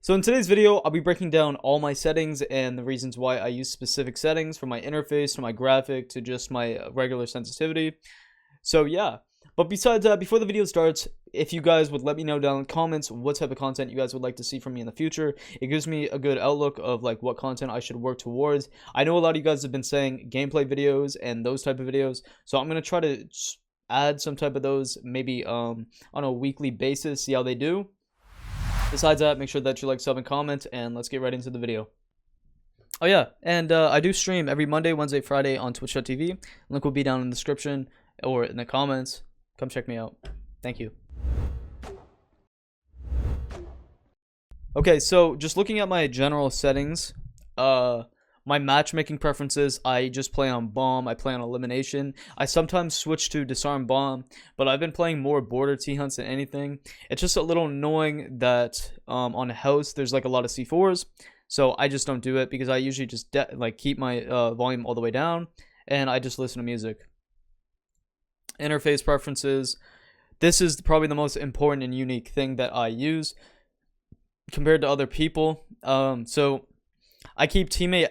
So in today's video, I'll be breaking down all my settings and the reasons why I use specific settings, from my interface to my graphic to just my regular sensitivity. So yeah, but besides that, before the video starts, if you guys would let me know down in the comments what type of content you guys would like to see from me in the future, it gives me a good outlook of like what content I should work towards. I know a lot of you guys have been saying gameplay videos and those type of videos, so I'm going to try to add some type of those maybe on a weekly basis, see how they do. Besides that, make sure that you like, sub, and comment, and let's get right into the video. Oh yeah, and I do stream every Monday, Wednesday, Friday on twitch.tv. Link will be down in the description or in the comments. Come check me out. Thank you. Okay, so just looking at my general settings, my matchmaking preferences, I just play on bomb, I play on elimination. I sometimes switch to disarm bomb, but I've been playing more border T-hunts than anything. It's just a little annoying that on house there's like a lot of C4s, so I just don't do it because I usually just keep my volume all the way down and I just listen to music. Interface preferences. This is probably the most important and unique thing that I use compared to other people. So I keep teammate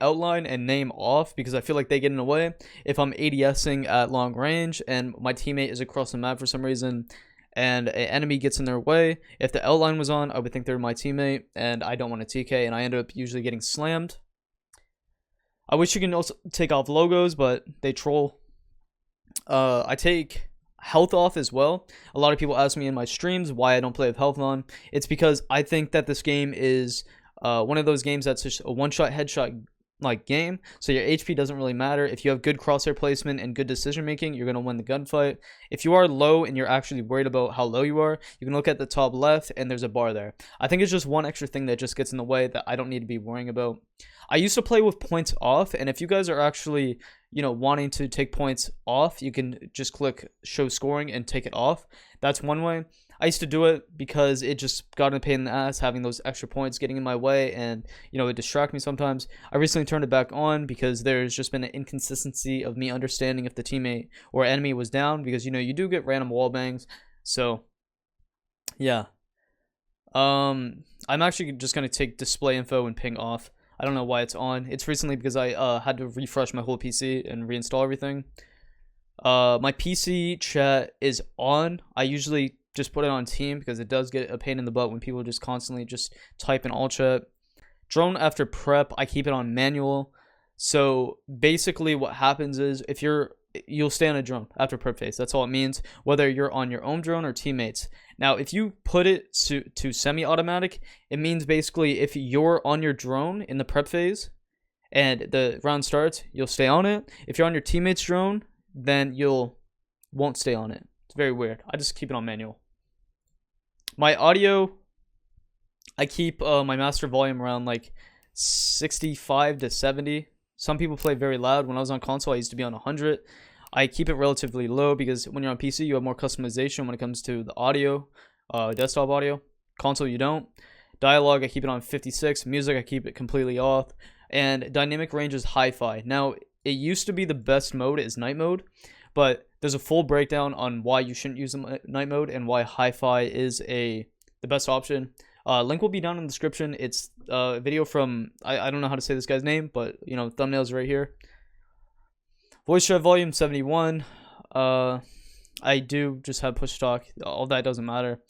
outline and name off because I feel like they get in the way if I'm ADSing at long range and my teammate is across the map for some reason and an enemy gets in their way. If the outline was on, I would think they're my teammate and I don't want to TK, and I end up usually getting slammed. I wish you can also take off logos, but they troll. I take health off as well. A lot of people ask me in my streams why I don't play with health on. It's because I think that this game is one of those games that's just a one-shot headshot like game, so your HP doesn't really matter. If you have good crosshair placement and good decision making, you're going to win the gunfight. If you are low and you're actually worried about how low you are, you can look at the top left and there's a bar there. I think it's just one extra thing that just gets in the way that I don't need to be worrying about. I used to play with points off, and if you guys are actually wanting to take points off, you can just click show scoring and take it off. That's one way. I used to do it because it just got a pain in the ass having those extra points getting in my way, and it distract me sometimes. I recently turned it back on because there's just been an inconsistency of me understanding if the teammate or enemy was down, because you do get random wall bangs. So yeah, I'm actually just gonna take display info and ping off. I don't know why it's on. It's recently because I had to refresh my whole PC and reinstall everything. My PC chat is on. I usually just put it on team because it does get a pain in the butt when people just constantly just type in all chat. Drone after prep, I keep it on manual. So basically what happens is if you'll stay on a drone after prep phase. That's all it means, whether you're on your own drone or teammates. Now, if you put it to semi-automatic, it means basically if you're on your drone in the prep phase and the round starts, you'll stay on it. If you're on your teammate's drone, then won't stay on it. It's very weird. I just keep it on manual. My audio, I keep my master volume around like 65 to 70. Some people play very loud. When I was on console, I used to be on 100. I keep it relatively low because when you're on PC, you have more customization when it comes to the audio, desktop audio. Console, you don't. Dialogue, I keep it on 56. Music, I keep it completely off. And dynamic range is hi-fi. Now, it used to be the best mode is night mode, but there's a full breakdown on why you shouldn't use the night mode and why hi-fi is the best option. Link will be down in the description. It's a video from, I don't know how to say this guy's name, but thumbnails right here. Voice chat volume 71. I do just have push talk. All that doesn't matter.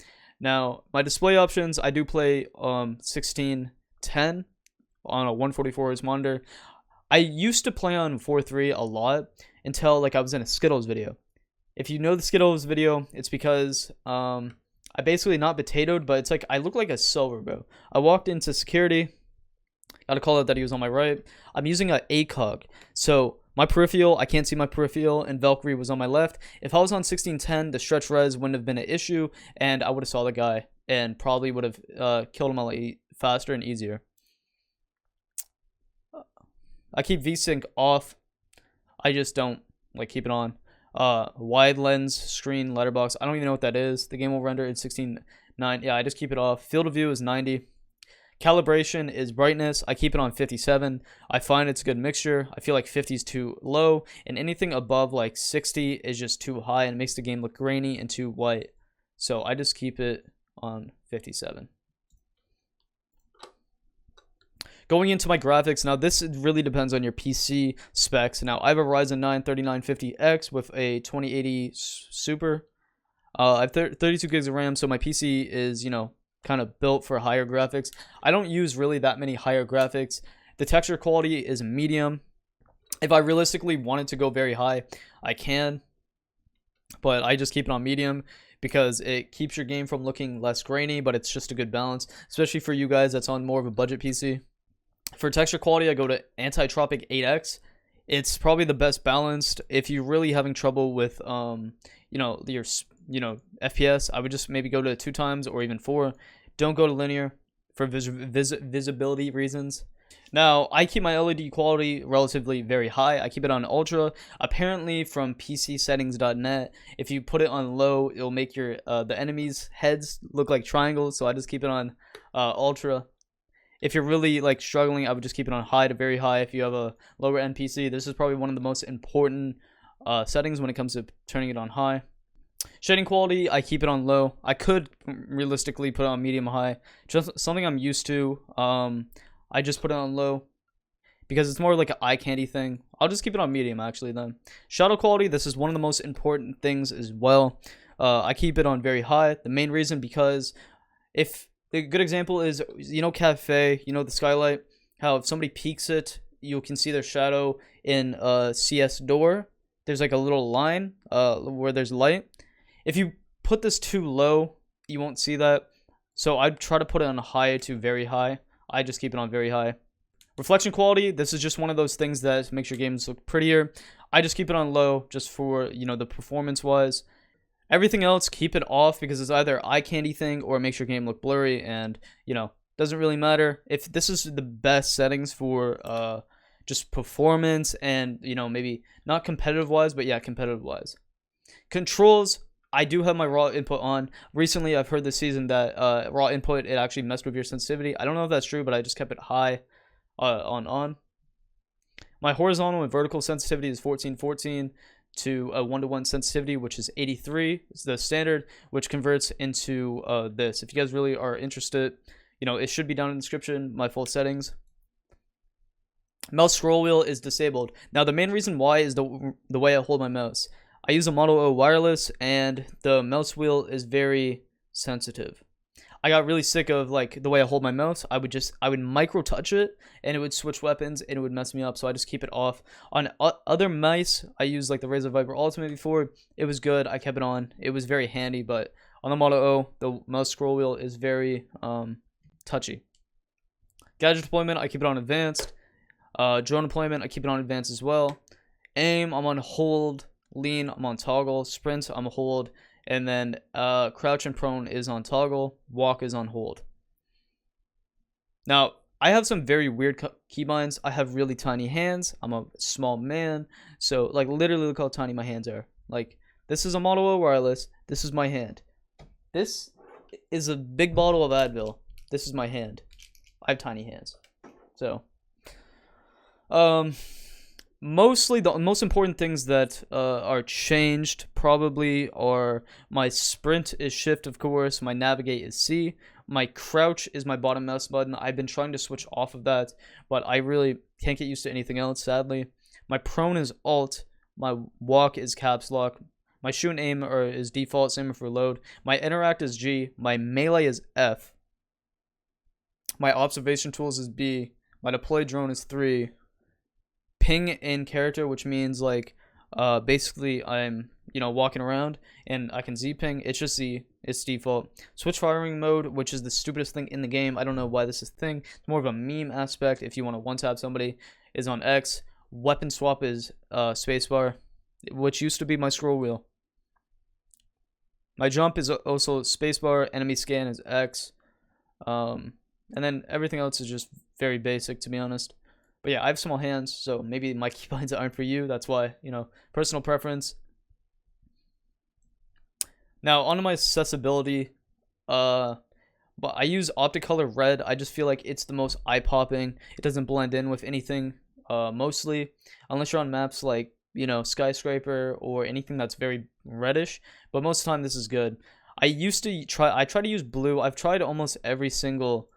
Now, my display options, I do play 1610 on a 144 Hz monitor. I used to play on 4.3 a lot until I was in a Skittles video. If you know the Skittles video, it's because I basically not potatoed, but it's like I look like a silver, bro. I walked into security. Gotta call out that he was on my right. I'm using a ACOG, so my peripheral, I can't see my peripheral, and Valkyrie was on my left. If I was on 1610, the stretch res wouldn't have been an issue, and I would have saw the guy and probably would have killed him a lot faster and easier. I keep VSync off. I just don't keep it on. Wide lens screen letterbox, I don't even know what that is. The game will render in 16:9. Yeah, I just keep it off. Field of view is 90. Calibration is brightness. I keep it on 57. I find it's a good mixture. I feel like 50 is too low, and anything above 60 is just too high and it makes the game look grainy and too white. So I just keep it on 57. Going into my graphics, now this really depends on your PC specs. Now, I have a Ryzen 9 3950X with a 2080 Super. I have 32 gigs of RAM, so my PC is, kind of built for higher graphics. I don't use really that many higher graphics. The texture quality is medium. If I realistically wanted to go very high, I can, but I just keep it on medium because it keeps your game from looking less grainy, but it's just a good balance, especially for you guys that's on more of a budget PC. For texture quality, I go to Anti-Tropic 8X. It's probably the best balanced. If you're really having trouble with your FPS, I would just maybe go to 2 times or even 4. Don't go to linear for visibility reasons. Now, I keep my LED quality relatively very high. I keep it on ultra. Apparently, from PCsettings.net, if you put it on low, it'll make your the enemies' heads look like triangles. So I just keep it on ultra. If you're really like struggling, I would just keep it on high to very high. If you have a lower end PC, this is probably one of the most important settings when it comes to turning it on high. Shading quality, I keep it on low. I could realistically put it on medium high. Just something I'm used to. I just put it on low because it's more like an eye candy thing. I'll just keep it on medium actually then. Shadow quality, this is one of the most important things as well. I keep it on very high. The main reason because if a good example is, Cafe, the skylight, how if somebody peeks it, you can see their shadow in CS door. There's like a little line where there's light. If you put this too low, you won't see that. So I'd try to put it on high to very high. I just keep it on very high. Reflection quality, this is just one of those things that makes your games look prettier. I just keep it on low just for, the performance wise. Everything else, keep it off because it's either eye candy thing or it makes your game look blurry and, doesn't really matter. If this is the best settings for just performance and, maybe not competitive wise, but yeah, competitive wise. Controls, I do have my raw input on. Recently, I've heard this season that raw input, it actually messed with your sensitivity. I don't know if that's true, but I just kept it high on. My horizontal and vertical sensitivity is 1414 to a 1:1 sensitivity, which is 83. It's the standard, which converts into this. If you guys really are interested, it should be down in the description, my full settings. Mouse scroll wheel is disabled. Now, the main reason why is the way I hold my mouse. I use a Model O wireless, and the mouse wheel is very sensitive. I got really sick of the way I hold my mouse. I would micro touch it, and it would switch weapons, and it would mess me up. So I just keep it off. On other mice, I used the Razer Viper Ultimate before. It was good. I kept it on. It was very handy. But on the Model O, the mouse scroll wheel is very touchy. Gadget deployment, I keep it on advanced. Drone deployment, I keep it on advanced as well. Aim, I'm on hold. Lean, I'm on toggle. Sprint, I'm on hold. And then crouch and prone is on toggle. Walk is on hold. Now, I have some very weird keybinds. I have really tiny hands. I'm a small man. So, literally look how tiny my hands are. This is a Model O wireless. This is my hand. This is a big bottle of Advil. This is my hand. I have tiny hands. So, mostly the most important things that are changed probably are my sprint is shift, of course. My navigate is C. My crouch is my bottom mouse button. I've been trying to switch off of that, but I really can't get used to anything else, sadly. My prone is alt. My walk is caps lock. My shoot and aim is default, same for load. My interact is G. My melee is F. My observation tools is B. My deploy drone is 3. Ping in character, which means basically I'm walking around and I can Z ping. It's just Z. It's default. Switch firing mode, which is the stupidest thing in the game. I don't know why this is a thing. It's more of a meme aspect. If you want to one tap somebody, is on X. Weapon swap is spacebar, which used to be my scroll wheel. My jump is also spacebar. Enemy scan is X. And then everything else is just very basic, to be honest. But yeah, I have small hands, so maybe my keybinds aren't for you. That's why, personal preference. Now, onto my accessibility. But I use Opticolor Red. I just feel like it's the most eye-popping. It doesn't blend in with anything, mostly. Unless you're on maps like, Skyscraper or anything that's very reddish. But most of the time, this is good. I try to use blue. I've tried almost every single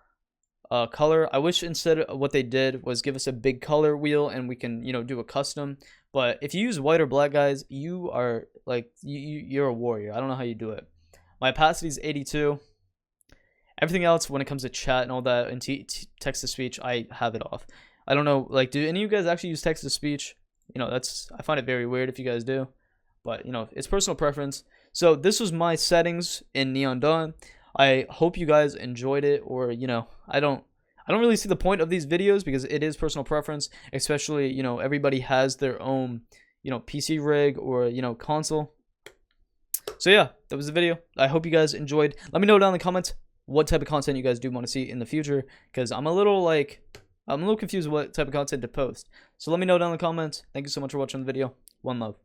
color. I wish instead of what they did was give us a big color wheel and we can, you know, do a custom. But if you use white or black, guys, you are like you're a warrior. I don't know how you do it. My opacity is 82. Everything else, when it comes to chat and all that and text to speech, I have it off. I don't know, like, do any of you guys actually use text to speech? You know, I find it very weird if you guys do, but you know, it's personal preference. So this was my settings in Neon Dawn. I hope you guys enjoyed it, or you know, I don't really see the point of these videos because it is personal preference, especially, you know, everybody has their own, you know, PC rig or, you know, console. So yeah, that was the video. I hope you guys enjoyed. Let me know down in the comments what type of content you guys do want to see in the future, because I'm a little confused what type of content to post. So let me know down in the comments. Thank you so much for watching the video. One love.